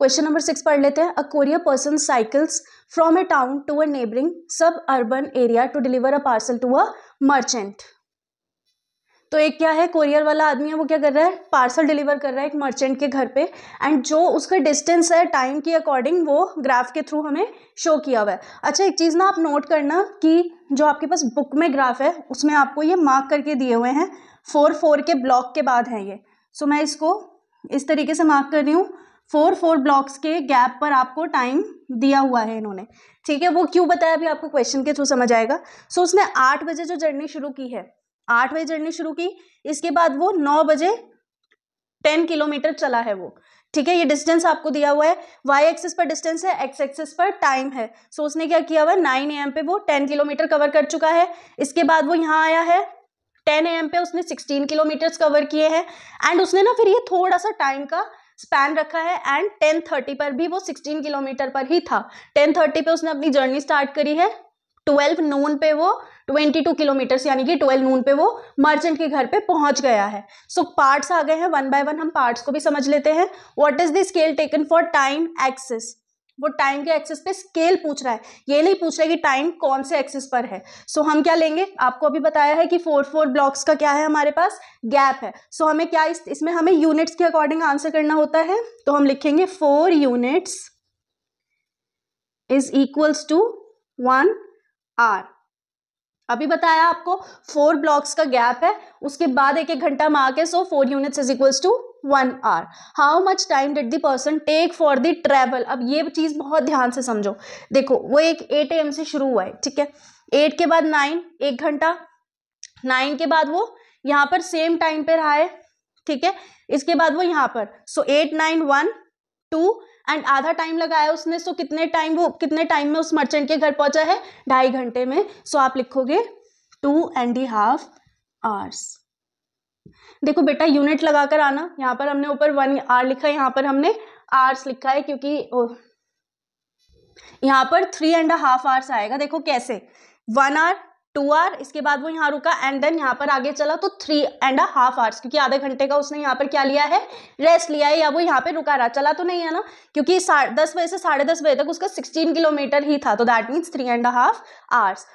Question number 6 पढ़ लेते हैं। A courier person cycles from a town to a neighbouring suburban area to deliver a parcel to a merchant. तो एक क्या है, courier वाला आदमी है, वो क्या कर रहा है, पार्सल डिलीवर कर रहा है एक मर्चेंट के घर पे, एंड जो उसका डिस्टेंस है टाइम के अकॉर्डिंग वो ग्राफ के थ्रू हमें शो किया हुआ है। अच्छा, एक चीज़ ना आप नोट करना कि जो आपके पास बुक में ग्राफ है उसमें आपको ये मार्क करके दिए हुए हैं 4 के ब्लॉक के बाद है ये। सो मैं इसको इस तरीके से मार्क कर रही हूँ, 4 ब्लॉक्स के गैप पर आपको टाइम दिया हुआ है इन्होंने, ठीक है। वो क्यों बताया अभी आपको क्वेश्चन के थ्रू समझ आएगा। सो उसने 8 बजे जो जर्नी शुरू की है, 8 बजे जर्नी शुरू की, इसके बाद वो 9 बजे 10 किलोमीटर चला है वो, ठीक है। ये डिस्टेंस आपको दिया हुआ है, वाई एक्सिस पर डिस्टेंस है, एक्स एक्सिस पर टाइम है। सो उसने क्या किया हुआ है, 9 AM पे वो 10 किलोमीटर कवर कर चुका है। इसके बाद वो यहाँ आया है 10 AM पे उसने 16 किलोमीटर्स कवर किए हैं, एंड उसने ना फिर ये थोड़ा सा टाइम का स्पैन रखा है, एंड 10:30 पर भी वो 16 किलोमीटर पर ही था। 10:30 पे उसने अपनी जर्नी स्टार्ट करी है, 12 नून पे वो 22 किलोमीटर्स यानी कि 12 नून पे वो मर्चेंट के घर पे पहुंच गया है। सो पार्ट्स आ गए हैं, 1 बाय 1 हम पार्ट्स को भी समझ लेते हैं। What is the scale taken for time axis, वो टाइम के एक्सिस पे स्केल पूछ रहा है, ये नहीं पूछ रहा है कि टाइम कौन से एक्सिस पर है। सो हम क्या लेंगे, आपको अभी बताया है कि 4 ब्लॉक्स का क्या है हमारे पास गैप है। सो हमें क्या इसमें हमें यूनिट्स के अकॉर्डिंग आंसर करना होता है, तो हम लिखेंगे 4 units is equals to 1 hour. अभी बताया आपको 4 ब्लॉक्स का गैप है, उसके बाद एक घंटा मार्क है, so 4 units is equals to 1 hour. How much time did the person take for the travel. अब ये चीज बहुत ध्यान से समझो, देखो वो एक 8 AM से शुरू हुआ है, ठीक है। 8 के बाद 9, 1 घंटा, 9 के बाद वो यहाँ पर सेम टाइम पे रहा है, ठीक है। इसके बाद वो यहाँ पर, सो 8 9 1 2 एंड आधा टाइम लगाया उसने। सो कितने टाइम में उस मर्चेंट के घर पहुंचा है, 2.5 घंटे में। सो आप लिखोगे 2.5 आवर्स। देखो बेटा यूनिट लगाकर आना, यहाँ पर हमने ऊपर 1 आवर लिखा है, यहाँ पर हमने आवर्स लिखा है, क्योंकि यहाँ पर 3.5 आवर्स आएगा। देखो कैसे, 1 आवर 2 आवर, इसके बाद वो यहाँ रुका, एंड देन यहाँ पर आगे चला तो 3.5 आवर्स, क्योंकि आधे घंटे का उसने यहाँ पर क्या लिया है, रेस्ट लिया है, या वो यहाँ पे रुका रहा, चला तो नहीं है ना, क्योंकि 10 बजे से 10:30 बजे तक उसका 16 किलोमीटर ही था, तो दैट मीन्स 3.5 आवर्स।